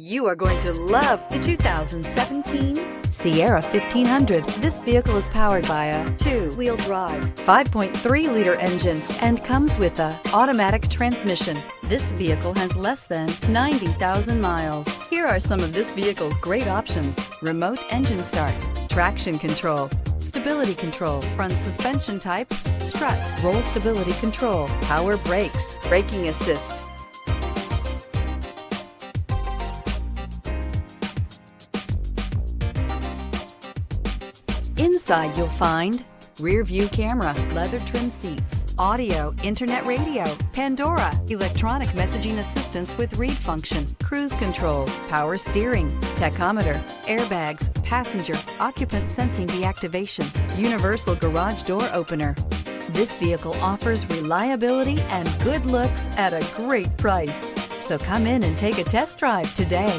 You are going to love the 2017 Sierra 1500. This vehicle is powered by a two-wheel drive, 5.3-liter engine and comes with an automatic transmission. This vehicle has less than 90,000 miles. Here are some of this vehicle's great options: remote engine start, traction control, stability control, front suspension type, strut, roll stability control, power brakes, braking assist. Inside you'll find rear view camera, leather trim seats, audio, internet radio, Pandora, electronic messaging assistance with read function, cruise control, power steering, tachometer, airbags, passenger, occupant sensing deactivation, universal garage door opener. This vehicle offers reliability and good looks at a great price. So come in and take a test drive today.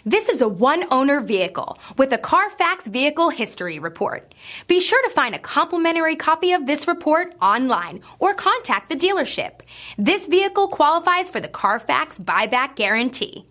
This is a one-owner vehicle with a Carfax Vehicle History Report. Be sure to find a complimentary copy of this report online or contact the dealership. This vehicle qualifies for the Carfax Buyback Guarantee.